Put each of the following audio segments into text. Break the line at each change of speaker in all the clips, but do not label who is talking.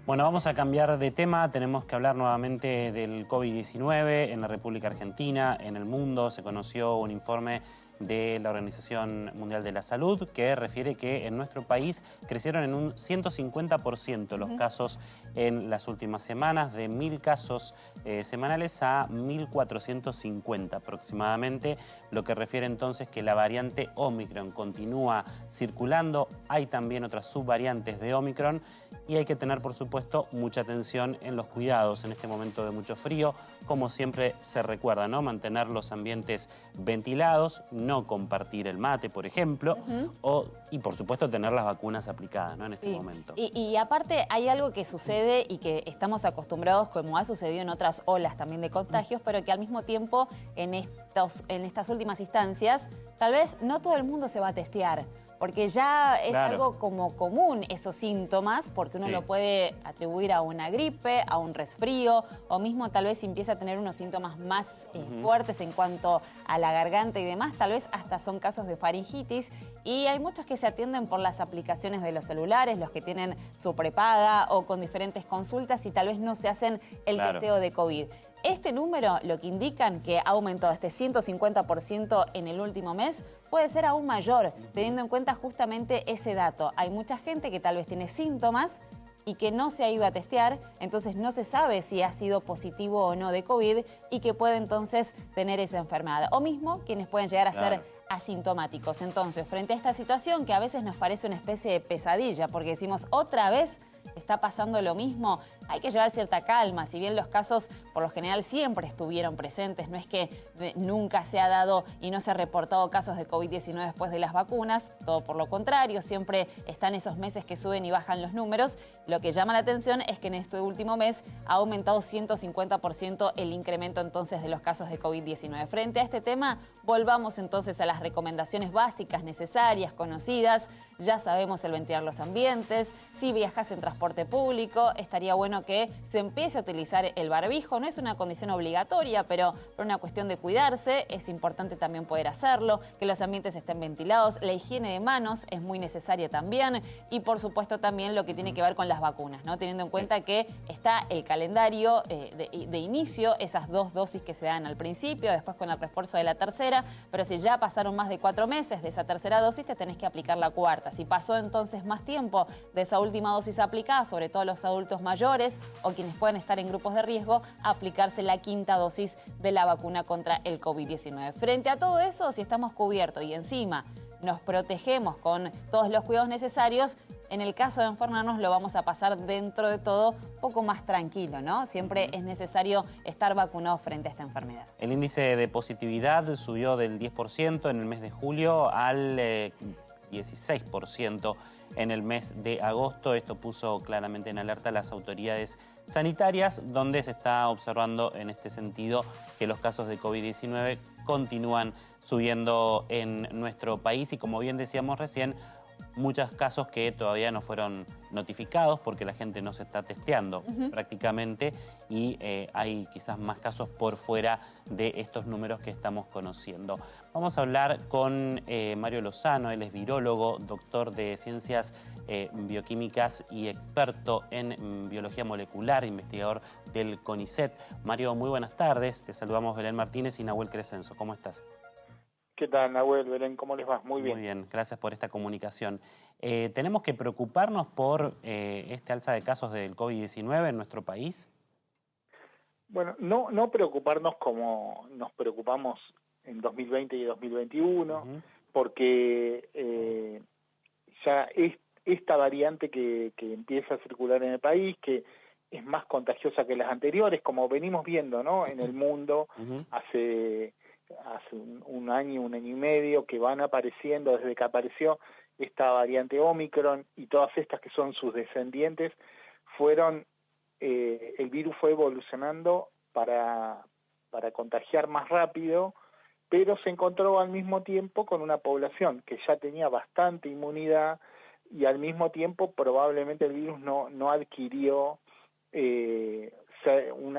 Bueno, vamos a cambiar de tema. Tenemos que hablar nuevamente del COVID-19 en la República Argentina, en el mundo. Se conoció un informe de la Organización Mundial de la Salud que refiere que en nuestro país crecieron en un 150% los casos en las últimas semanas, de 1.000 casos semanales a 1.450 aproximadamente, lo que refiere entonces que la variante Omicron continúa circulando. Hay también otras subvariantes de Omicron y hay que tener, por supuesto, mucha atención en los cuidados en este momento de mucho frío. Como siempre se recuerda, ¿no? Mantener los ambientes ventilados, no compartir el mate, por ejemplo, y por supuesto tener las vacunas aplicadas, ¿no? En este momento.
Y aparte hay algo que sucede y que estamos acostumbrados, como ha sucedido en otras olas también de contagios, pero que al mismo tiempo en estas últimas instancias, tal vez no todo el mundo se va a testear. Porque ya es algo como común esos síntomas, porque uno lo puede atribuir a una gripe, a un resfrío, o mismo tal vez si empieza a tener unos síntomas más fuertes en cuanto a la garganta y demás, tal vez hasta son casos de faringitis. Y hay muchos que se atienden por las aplicaciones de los celulares, los que tienen su prepaga o con diferentes consultas y tal vez no se hacen el testeo de COVID. Este número, lo que indican que ha aumentado este 150% en el último mes, puede ser aún mayor, teniendo en cuenta justamente ese dato. Hay mucha gente que tal vez tiene síntomas y que no se ha ido a testear, entonces no se sabe si ha sido positivo o no de COVID y que puede entonces tener esa enfermedad. O mismo quienes pueden llegar a ser asintomáticos. Entonces, frente a esta situación que a veces nos parece una especie de pesadilla, porque decimos otra vez está pasando lo mismo, hay que llevar cierta calma. Si bien los casos por lo general siempre estuvieron presentes, no es que nunca se ha dado y no se ha reportado casos de COVID-19 después de las vacunas, todo por lo contrario, siempre están esos meses que suben y bajan los números. Lo que llama la atención es que en este último mes ha aumentado 150% el incremento entonces de los casos de COVID-19. Frente a este tema, volvamos entonces a las recomendaciones básicas, necesarias, conocidas. Ya sabemos el ventilar los ambientes. Si viajas en transporte público, estaría bueno que se empiece a utilizar el barbijo. No es una condición obligatoria, pero por una cuestión de cuidarse es importante también poder hacerlo, que los ambientes estén ventilados. La higiene de manos es muy necesaria también y por supuesto también lo que tiene que ver con las vacunas, ¿no? Teniendo en cuenta que está el calendario de inicio, esas 2 dosis que se dan al principio, después con el refuerzo de la tercera, pero si ya pasaron más de 4 meses de esa tercera dosis, te tenés que aplicar la cuarta. Si pasó entonces más tiempo de esa última dosis aplicada, sobre todo los adultos mayores o quienes pueden estar en grupos de riesgo, aplicarse la 5ª dosis de la vacuna contra el COVID-19. Frente a todo eso, si estamos cubiertos y encima nos protegemos con todos los cuidados necesarios, en el caso de enfermarnos lo vamos a pasar dentro de todo un poco más tranquilo, ¿no? Siempre es necesario estar vacunado frente a esta enfermedad.
El índice de positividad subió del 10% en el mes de julio al 16% en el mes de agosto. Esto puso claramente en alerta a las autoridades sanitarias, donde se está observando en este sentido que los casos de COVID-19 continúan subiendo en nuestro país y, como bien decíamos recién, muchos casos que todavía no fueron notificados porque la gente no se está testeando prácticamente y hay quizás más casos por fuera de estos números que estamos conociendo. Vamos a hablar con Mario Lozano, él es virólogo, doctor de ciencias bioquímicas y experto en biología molecular, investigador del CONICET. Mario, muy buenas tardes. Te saludamos Belén Martínez y Nahuel Crescenzo. ¿Cómo estás?
¿Qué tal, Nahuel, Belén? ¿Cómo les va? Muy bien.
Muy bien, gracias por esta comunicación. ¿Tenemos que preocuparnos por este alza de casos del COVID-19 en nuestro país?
Bueno, no preocuparnos como nos preocupamos en 2020 y 2021, porque ya esta variante que empieza a circular en el país, que es más contagiosa que las anteriores, como venimos viendo, ¿no? En el mundo hace un año y medio que van apareciendo, desde que apareció esta variante Omicron y todas estas que son sus descendientes, el virus fue evolucionando para contagiar más rápido, pero se encontró al mismo tiempo con una población que ya tenía bastante inmunidad y al mismo tiempo probablemente el virus no adquirió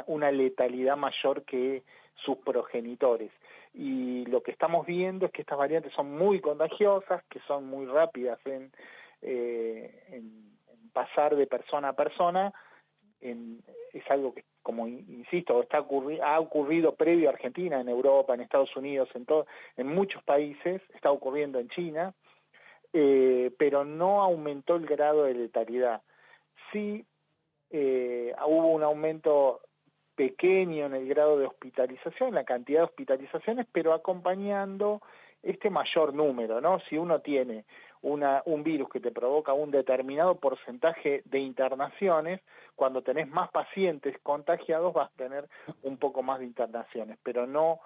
una letalidad mayor que sus progenitores. Y lo que estamos viendo es que estas variantes son muy contagiosas, que son muy rápidas en pasar de persona a persona, es algo que, como insisto, ha ocurrido previo a Argentina, en Europa, en Estados Unidos, en muchos países, está ocurriendo en China, pero no aumentó el grado de letalidad. Sí hubo un aumento pequeño en el grado de hospitalización, la cantidad de hospitalizaciones, pero acompañando este mayor número, ¿no? Si uno tiene un virus que te provoca un determinado porcentaje de internaciones, cuando tenés más pacientes contagiados vas a tener un poco más de internaciones, pero no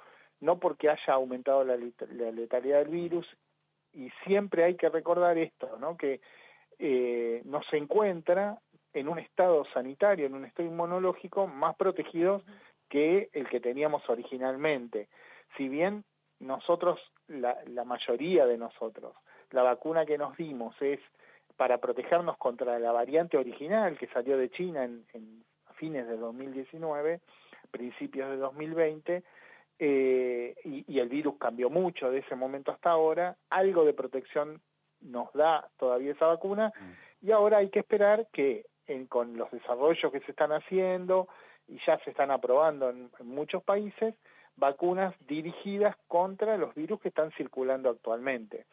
porque haya aumentado la letalidad del virus. Y siempre hay que recordar esto, ¿no? Que nos encuentra en un estado sanitario, en un estado inmunológico más protegidos que el que teníamos originalmente. Si bien nosotros, la mayoría de nosotros, la vacuna que nos dimos es para protegernos contra la variante original que salió de China a fines de 2019, principios de 2020, y el virus cambió mucho de ese momento hasta ahora, algo de protección nos da todavía esa vacuna, y ahora hay que esperar que con los desarrollos que se están haciendo y ya se están aprobando en muchos países, vacunas dirigidas contra los virus que están circulando actualmente,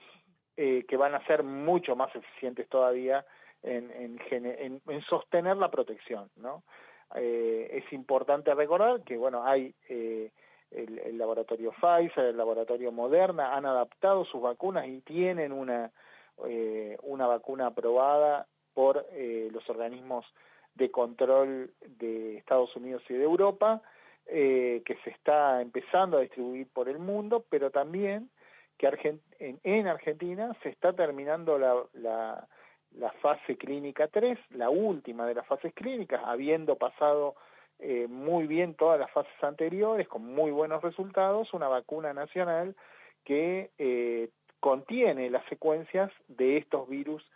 que van a ser mucho más eficientes todavía en sostener la protección, ¿no? Es importante recordar que, bueno, hay el laboratorio Pfizer, el laboratorio Moderna, han adaptado sus vacunas y tienen una vacuna aprobada por los organismos de control de Estados Unidos y de Europa, que se está empezando a distribuir por el mundo, pero también que en Argentina se está terminando la fase clínica 3, la última de las fases clínicas, habiendo pasado muy bien todas las fases anteriores, con muy buenos resultados, una vacuna nacional que contiene las secuencias de estos virus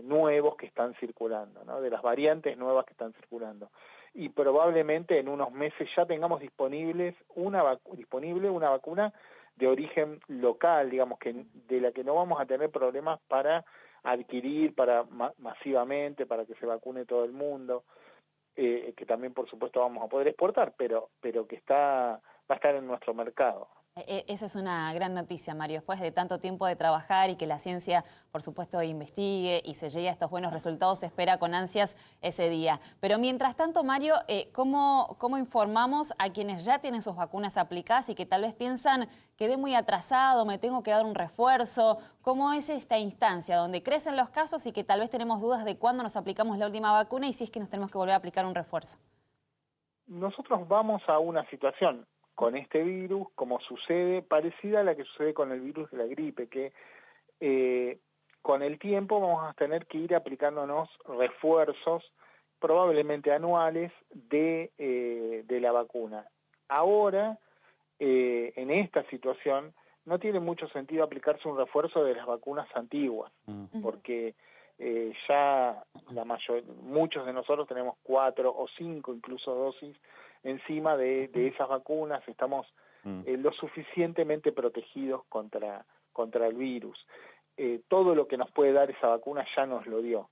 nuevos que están circulando, ¿no? De las variantes nuevas que están circulando. Y probablemente en unos meses ya tengamos disponible una vacuna de origen local, digamos, de la que no vamos a tener problemas para adquirir masivamente, para que se vacune todo el mundo, que también por supuesto vamos a poder exportar, pero que va a estar en nuestro mercado.
Esa es una gran noticia, Mario. Después de tanto tiempo de trabajar y que la ciencia, por supuesto, investigue y se llegue a estos buenos resultados, se espera con ansias ese día. Pero mientras tanto, Mario, ¿cómo informamos a quienes ya tienen sus vacunas aplicadas y que tal vez piensan, quedé muy atrasado, me tengo que dar un refuerzo? ¿Cómo es esta instancia donde crecen los casos y que tal vez tenemos dudas de cuándo nos aplicamos la última vacuna y si es que nos tenemos que volver a aplicar un refuerzo?
Nosotros vamos a una situación con este virus, como sucede, parecida a la que sucede con el virus de la gripe, que con el tiempo vamos a tener que ir aplicándonos refuerzos, probablemente anuales, de la vacuna. Ahora, en esta situación, no tiene mucho sentido aplicarse un refuerzo de las vacunas antiguas, porque ya muchos de nosotros tenemos 4 o 5 incluso dosis encima de esas vacunas, estamos lo suficientemente protegidos contra el virus. Todo lo que nos puede dar esa vacuna ya nos lo dio,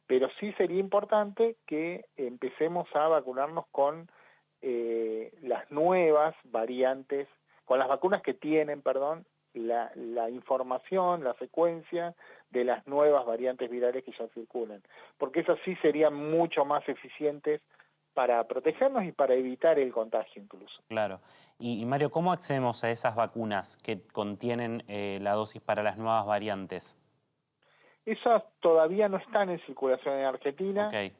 pero sí sería importante que empecemos a vacunarnos con las nuevas variantes, con las vacunas que tienen, la información, la secuencia de las nuevas variantes virales que ya circulan, porque esas sí serían mucho más eficientes para protegernos y para evitar el contagio incluso.
Claro. Y Mario, ¿cómo accedemos a esas vacunas que contienen la dosis para las nuevas variantes?
Esas todavía no están en circulación en Argentina,
Okay.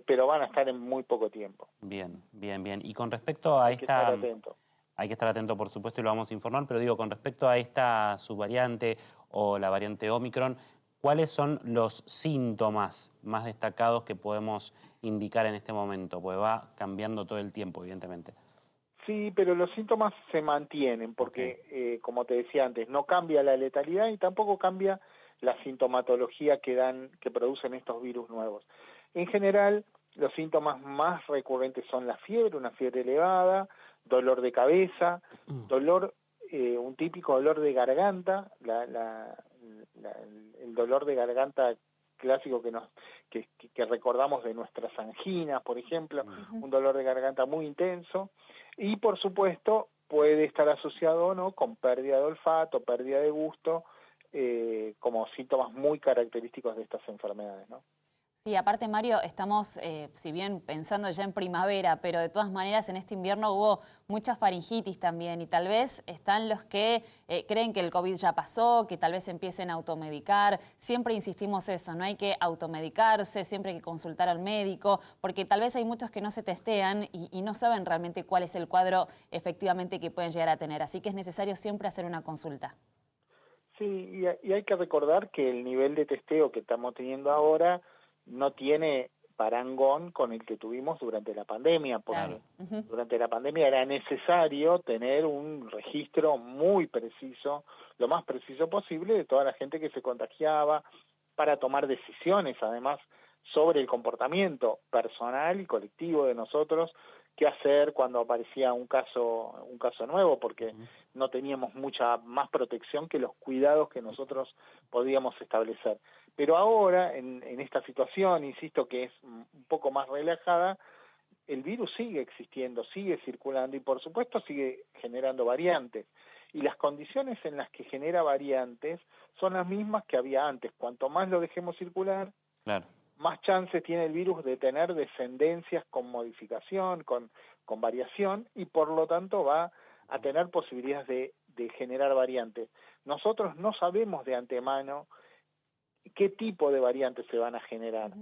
Pero van a estar en muy poco tiempo.
Bien, bien, bien. Y con respecto a
Hay que estar atento.
Hay que estar atento, por supuesto, y lo vamos a informar, pero digo, con respecto a esta subvariante o la variante Omicron, ¿cuáles son los síntomas más destacados que podemos indicar en este momento? Porque va cambiando todo el tiempo, evidentemente.
Sí, pero los síntomas se mantienen porque, como te decía antes, no cambia la letalidad y tampoco cambia la sintomatología que producen estos virus nuevos. En general, los síntomas más recurrentes son la fiebre, una fiebre elevada, dolor de cabeza, un típico dolor de garganta, el dolor de garganta clásico que recordamos de nuestras anginas, por ejemplo, un dolor de garganta muy intenso, y por supuesto puede estar asociado o no con pérdida de olfato, pérdida de gusto, como síntomas muy característicos de estas enfermedades, ¿no?
Sí, aparte, Mario, estamos, si bien pensando ya en primavera, pero de todas maneras en este invierno hubo mucha faringitis también, y tal vez están los que creen que el COVID ya pasó, que tal vez empiecen a automedicar. Siempre insistimos eso, no hay que automedicarse, siempre hay que consultar al médico, porque tal vez hay muchos que no se testean y no saben realmente cuál es el cuadro efectivamente que pueden llegar a tener. Así que es necesario siempre hacer una consulta.
Sí, y hay que recordar que el nivel de testeo que estamos teniendo ahora no tiene parangón con el que tuvimos durante la pandemia, porque durante la pandemia era necesario tener un registro muy preciso, lo más preciso posible, de toda la gente que se contagiaba, para tomar decisiones, además, sobre el comportamiento personal y colectivo de nosotros, qué hacer cuando aparecía un caso nuevo, porque no teníamos mucha más protección que los cuidados que nosotros podíamos establecer. Pero ahora, en esta situación, insisto que es un poco más relajada, el virus sigue existiendo, sigue circulando y por supuesto sigue generando variantes. Y las condiciones en las que genera variantes son las mismas que había antes. Cuanto más lo dejemos circular, claro, más chances tiene el virus de tener descendencias con modificación, con variación, y por lo tanto va a tener posibilidades de generar variantes. Nosotros no sabemos de antemano qué tipo de variantes se van a generar,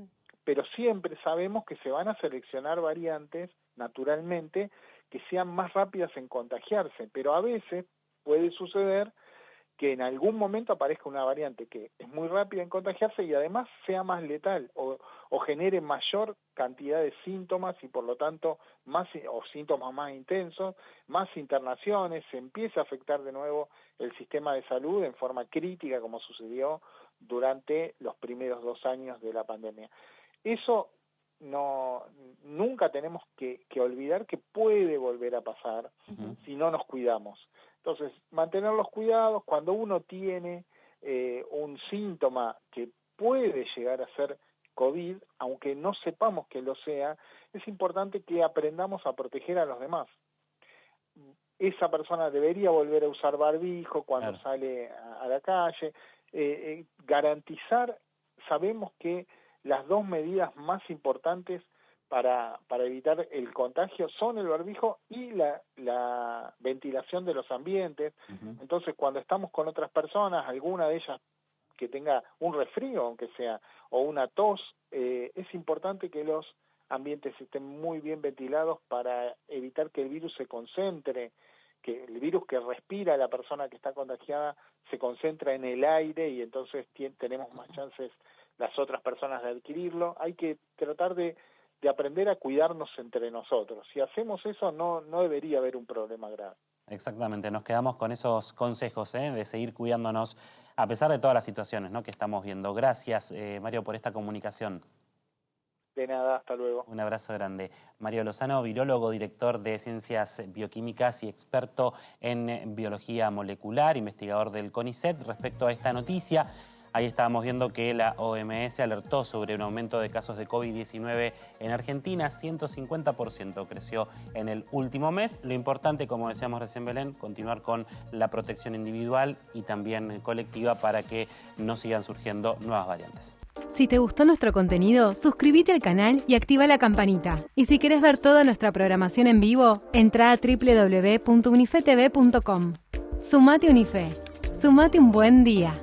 pero siempre sabemos que se van a seleccionar variantes, naturalmente, que sean más rápidas en contagiarse, pero a veces puede suceder que en algún momento aparezca una variante que es muy rápida en contagiarse y además sea más letal o genere mayor cantidad de síntomas y por lo tanto síntomas más intensos, más internaciones, se empieza a afectar de nuevo el sistema de salud en forma crítica como sucedió durante los primeros 2 años de la pandemia. Eso nunca tenemos que olvidar que puede volver a pasar si no nos cuidamos. Entonces, mantener los cuidados, cuando uno tiene un síntoma que puede llegar a ser COVID, aunque no sepamos que lo sea, es importante que aprendamos a proteger a los demás. Esa persona debería volver a usar barbijo cuando sale a la calle, garantizar, sabemos que las 2 medidas más importantes para evitar el contagio son el barbijo y la ventilación de los ambientes. Entonces, cuando estamos con otras personas, alguna de ellas que tenga un resfrío, aunque sea, o una tos, es importante que los ambientes estén muy bien ventilados para evitar que el virus se concentre, que el virus que respira la persona que está contagiada se concentra en el aire y entonces tenemos más chances las otras personas de adquirirlo. Hay que tratar de aprender a cuidarnos entre nosotros. Si hacemos eso, no debería haber un problema grave.
Exactamente, nos quedamos con esos consejos de seguir cuidándonos a pesar de todas las situaciones, ¿no?, que estamos viendo. Gracias, Mario, por esta comunicación.
De nada, hasta luego.
Un abrazo grande. Mario Lozano, virólogo, director de Ciencias Bioquímicas y experto en biología molecular, investigador del CONICET. Respecto a esta noticia, ahí estábamos viendo que la OMS alertó sobre un aumento de casos de COVID-19 en Argentina. 150% creció en el último mes. Lo importante, como decíamos recién, Belén, continuar con la protección individual y también colectiva para que no sigan surgiendo nuevas variantes.
Si te gustó nuestro contenido, suscríbete al canal y activa la campanita. Y si querés ver toda nuestra programación en vivo, entra a www.unifetv.com. Sumate Unife. Sumate un buen día.